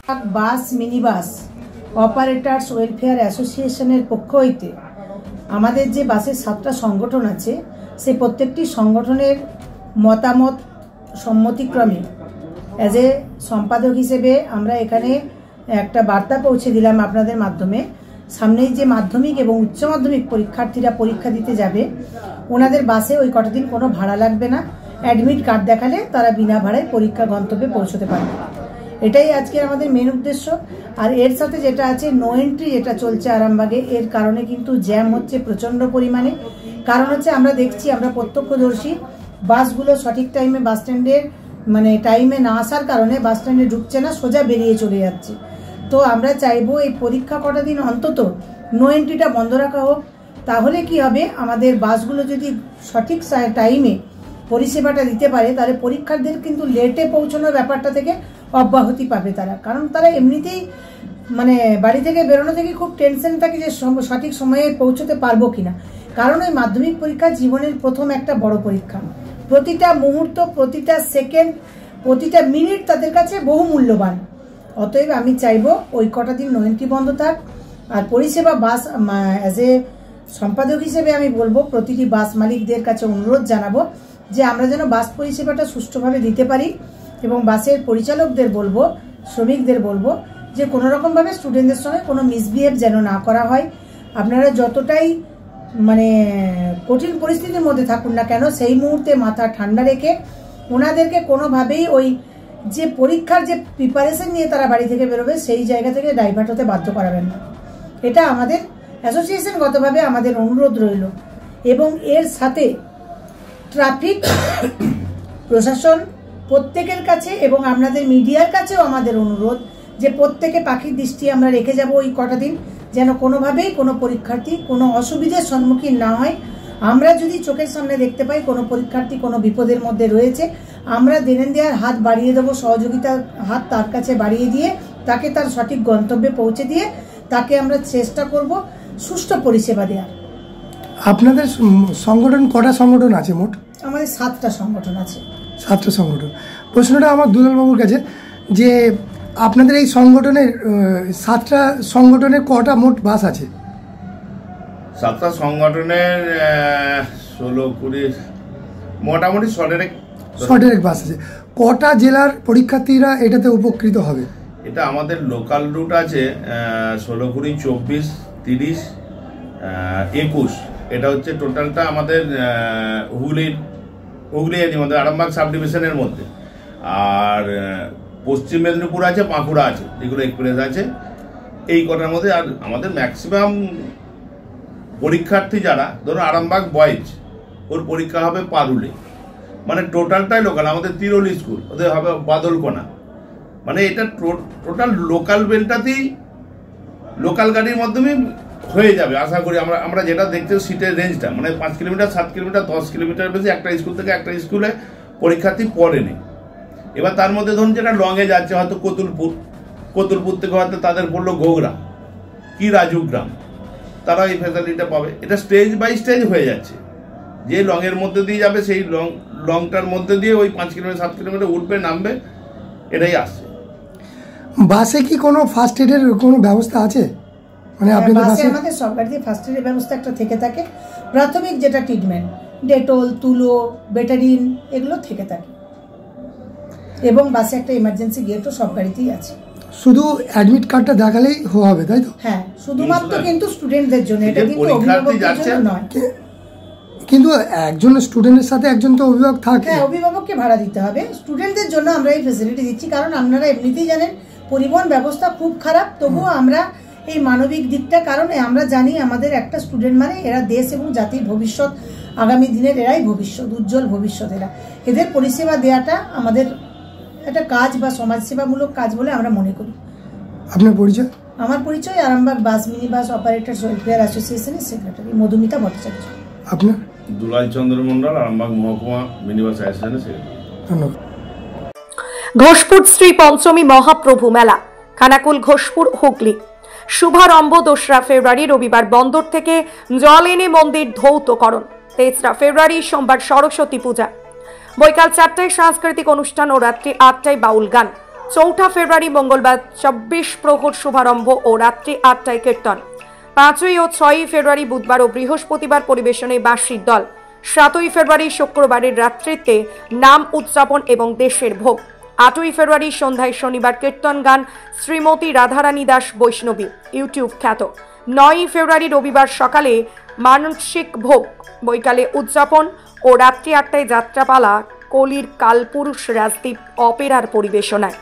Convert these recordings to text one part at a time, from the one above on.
Bus minibus operators welfare অ্যাসোসিয়েশনের পক্ষ হইতে আমাদের যে বাসের 7টা সংগঠন আছে সেই প্রত্যেকটি সংগঠনের মতামত সম্মতিক্রমে অ্যাজ এ সম্পাদক হিসেবে আমরা এখানে একটা বার্তা পৌঁছে দিলাম আপনাদের মাধ্যমে। সামনেই যে মাধ্যমিক এবং উচ্চ মাধ্যমিক পরীক্ষার্থীরা পরীক্ষা দিতে যাবে ওনাদের বাসে ওই কটা দিন কোনো ভাড়া লাগবে না, অ্যাডমিট কার্ড দেখালে তারা বিনা ভাড়ায় পরীক্ষা গন্তব্যে পৌঁছতে পারবে। এটাই আজকের আমাদের মেন উদ্দেশ্য। আর এর সাথে যেটা আছে নো এন্ট্রি যেটা চলছে আরামবাগে, এর কারণে কিন্তু জ্যাম হচ্ছে প্রচণ্ড পরিমাণে। কারণ হচ্ছে আমরা দেখছি, আমরা প্রত্যক্ষদর্শী, বাসগুলো সঠিক টাইমে বাস স্ট্যান্ডের টাইমে না আসার কারণে বাস স্ট্যান্ডে ঢুকছে না, সোজা বেরিয়ে চলে যাচ্ছে। তো আমরা চাইবো এই পরীক্ষা কটা দিন অন্তত নো এন্ট্রিটা বন্ধ রাখা হোক। তাহলে কি হবে, আমাদের বাসগুলো যদি সঠিক টাইমে পরিষেবাটা দিতে পারে তাহলে পরীক্ষার্থীদের কিন্তু লেটে পৌঁছানোর ব্যাপারটা থেকে অব্যাহতি পাবে তারা। কারণ তারা এমনিতেই বাড়ি থেকে বেরোনো থেকে খুব টেনশন থাকে যে সঠিক সময়ে পৌঁছতে পারবো কিনা। কারণ ওই মাধ্যমিক পরীক্ষা জীবনের প্রথম একটা বড় পরীক্ষা। প্রতিটা মুহূর্ত, প্রতিটা সেকেন্ড, প্রতিটা মিনিট তাদের কাছে বহু মূল্যবান। অতএব আমি চাইবো ওই কটা দিন নো এন্ট্রি বন্ধ থাক। আর পরিষেবা বাস অ্যাজ এ সম্পাদক হিসেবে আমি বলবো প্রতিটি বাস মালিকদের কাছে অনুরোধ জানাবো যে আমরা যেন বাস পরিষেবাটা সুষ্ঠুভাবে দিতে পারি। এবং বাসের পরিচালকদের বলবো, শ্রমিকদের বলবো যে কোনো রকমভাবে স্টুডেন্টদের সঙ্গে কোনো মিসবিহেভ যেন না করা হয়। আপনারা যতটাই কঠিন পরিস্থিতির মধ্যে থাকুন না কেন, সেই মুহূর্তে মাথা ঠান্ডা রেখে ওনাদেরকে কোনোভাবেই ওই যে পরীক্ষার যে প্রিপারেশন নিয়ে তারা বাড়ি থেকে বেরোবে সেই জায়গা থেকে ডাইভার্ট হতে বাধ্য করাবেন না। এটা আমাদের অ্যাসোসিয়েশনগতভাবে আমাদের অনুরোধ রইল। এবং এর সাথে ট্রাফিক প্রশাসন প্রত্যেকের কাছে এবং আপনাদের মিডিয়ার কাছেও আমাদের অনুরোধ যে প্রত্যেকে পাখির দৃষ্টি আমরা রেখে যাব ওই কটা দিন, যেন কোনোভাবেই কোনো পরীক্ষার্থী কোনো অসুবিধার সম্মুখীন না হয়। আমরা যদি চোখের সামনে দেখতে পাই কোনো পরীক্ষার্থী কোনো বিপদের মধ্যে রয়েছে, আমরা দেনেন দেওয়ার হাত বাড়িয়ে দেবো, সহযোগিতার হাত তার কাছে বাড়িয়ে দিয়ে তাকে তার সঠিক গন্তব্যে পৌঁছে দিয়ে তাকে আমরা চেষ্টা করব সুষ্ঠু পরিষেবা দেওয়ার। আপনাদের সংগঠন কটা সংগঠন আছে মোট? আমাদের 7টা সংগঠন আছে। 7টা সংগঠন। প্রশ্নটা আমার দুলালবাবুর কাছে যে আপনাদের এই সংগঠনের 7টা সংগঠনের কটা মোট বাস আছে? 7টা সংগঠনের 16-20 মোটামুটি 100 বাস আছে। কটা জেলার পরীক্ষার্থীরা এটাতে উপকৃত হবে? এটা আমাদের লোকাল রুট আছে 16, 20, 24, 30, 21। এটা হচ্ছে টোটালটা আমাদের হুগলি আমাদের আরামবাগ সাব ডিভিশনের মধ্যে। আর পশ্চিম মেদিনীপুর আছে, বাঁকুড়া আছে, যেগুলো এক্সপ্রেস আছে, এই কটার মধ্যে। আর আমাদের ম্যাক্সিমাম পরীক্ষার্থী যারা ধরুন আরামবাগ বয়েজ, ওর পরীক্ষা হবে পারুলে, টোটালটাই লোকাল। আমাদের তিরোলি স্কুল, ওদের হবে বাদলকোনা। এটা টোটাল লোকাল বেলটাতেই লোকাল গাড়ির মাধ্যমে হয়ে যাবে আশা করি। আমরা যেটা দেখতে সিটের রেঞ্জটা 5 কিলোমিটার, 7 কিলোমিটার, 10 কিলোমিটার বেশি একটা স্কুল থেকে একটা স্কুলে পরীক্ষার্থী পড়েনি। এবার তার মধ্যে ধরুন যেটা লংয়ে যাচ্ছে, হয়তো কতুলপুর থেকে হয়তো তাদের পড়লো ঘোগরা কি রাজুগ্রাম, তারা এই ফ্যাসিলিটিটা পাবে। এটা স্টেজ বাই স্টেজ হয়ে যাচ্ছে। যে লংয়ের মধ্যে দিয়ে যাবে সেই লংটার মধ্যে দিয়ে ওই 5 কিলোমিটার 7 কিলোমিটার উঠবে, নামবে, এটাই আসছে। বাসে কি কোনো ফার্স্ট এডের কোনো ব্যবস্থা আছে? বাসে আমাদের সব গাড়িতে ফার্স্ট এডের ব্যবস্থা একটা থেকে থাকে। প্রাথমিক যেটা ট্রিটমেন্ট, ডেটল, তুলো, বেটাডিন, এগুলো থেকে থাকে। এবং বাসে একটা ইমার্জেন্সি গেটও সব গাড়িতেই আছে। শুধু অ্যাডমিট কার্ডটা দেখালেই হবে, তাই তো? হ্যাঁ, শুধুমাত্র কিন্তু স্টুডেন্টদের জন্য, এটা কিন্তু অভিভাবকদের জন্য নয়। কিন্তু একজন স্টুডেন্টের সাথে একজন তো অভিভাবক থাকে। হ্যাঁ, অভিভাবককে ভাড়া দিতে হবে। স্টুডেন্টদের জন্য আমরা এই ফ্যাসিলিটি দিচ্ছি কারণ আপনারা এমনিতেই জানেন পরিবহন ব্যবস্থা খুব খারাপ। তবুও আমরা এই মানবিক দিকটা, কারণ আমরা জানি আমাদের একটা স্টুডেন্ট এরা দেশ এবং জাতির ভবিষ্যৎ, আগামী দিনের এরাই ভবিষ্যৎ, উজ্জ্বল ভবিষ্যৎ। এদের পরিষেবা দেওয়াটা আমাদের একটা কাজ বা সমাজসেবামূলক কাজ বলে আমরা মনে করি। আপনার পরিচয়? আমার পরিচয় Arambagh bus minibus operators welfare অ্যাসোসিয়েশনের সেক্রেটারি মধুমিতা ভট্টাচার্য। আপনার? দুলাল চন্দ্র মন্ডল, আরামবাগ মহকুমা মিনিবাস অ্যাসোসিয়েশনের সেক্রেটারি। ধন্যবাদ। ঘোষপুর শ্রী পঞ্চমী মহাপ্রভু মেলা, খানাকুল, ঘোষপুর, হুগলি। শুভারম্ভ 2রা ফেব্রুয়ারি রবিবার বন্দর থেকে জল এনে মন্দির ধৌতকরণ। 23রা ফেব্রুয়ারি সোমবার সরস্বতী পূজা। বৈকাল 4টায় সাংস্কৃতিক অনুষ্ঠান ও রাত্রি 8টায় বাউল গান। 4 ফেব্রুয়ারি মঙ্গলবার 24 প্রহর শুভারম্ভ ও রাত্রি 8টায় কীর্তন। 5 ও 6 ফেব্রুয়ারি বুধবার ও বৃহস্পতিবার পরিবেশনে বাঁশির দল। 7 ফেব্রুয়ারি শুক্রবারের রাত্রিতে নাম উদযাপন এবং দেশের ভোগ। 8 ফেব্রুয়ারি সন্ধ্যায় শনিবার কীর্তন গান শ্রীমতী রাধারানী দাস বৈষ্ণবী ইউটিউব খ্যাত। 9 ফেব্রুয়ারি রবিবার সকালে মানসিক ভোগ, বৈকালে উদযাপন ও রাত্রি 8টায় যাত্রাপালা কলির কালপুরুষ রাজদীপ অপেরার পরিবেশনায়।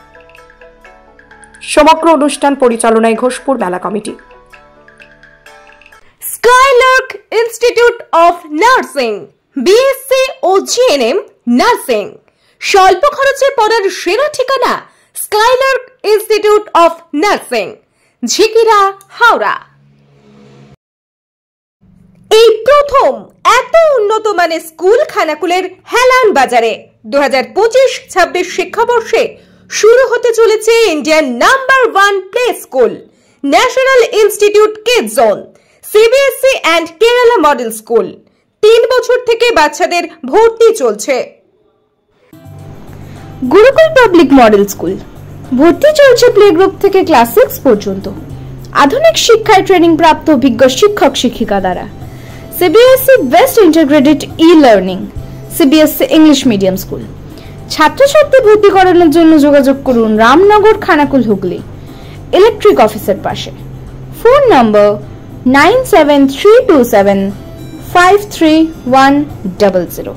সমগ্র অনুষ্ঠান পরিচালনায় ঘোষপুর মেলা committee. Skylark Institute of Nursing, BSc ও জিএনএম নার্সিং। স্বল্প খরচে পড়ার সেরা ঠিকানা Skylark Institute of Nursing, Jhikira, Howrah. এই প্রথম এত উন্নত মানের স্কুল খানাকুলের হেলান বাজারে 2025-26 শিক্ষাবর্ষে শুরু হতে চলেছে Indian number 1 play school, national institute kids zone, CBSE and Kerala model school. 3 বছর থেকে বাচ্চাদের ভর্তি চলছে। গুরুকুল পাবলিক মডেল স্কুল, ভর্তি চলছে প্লে গ্রুপ থেকে ক্লাস 6 পর্যন্ত। আধুনিক শিক্ষায় ট্রেনিং প্রাপ্ত অভিজ্ঞ শিক্ষক শিক্ষিকা দ্বারা। CBSE best integrated e-learning, CBSE English medium school. ছাত্রছাত্রী ভর্তি করানোর জন্য যোগাযোগ করুন রামনগর, খানাকুল, হুগলি, ইলেকট্রিক অফিসের পাশে। ফোন নম্বর 9732753100।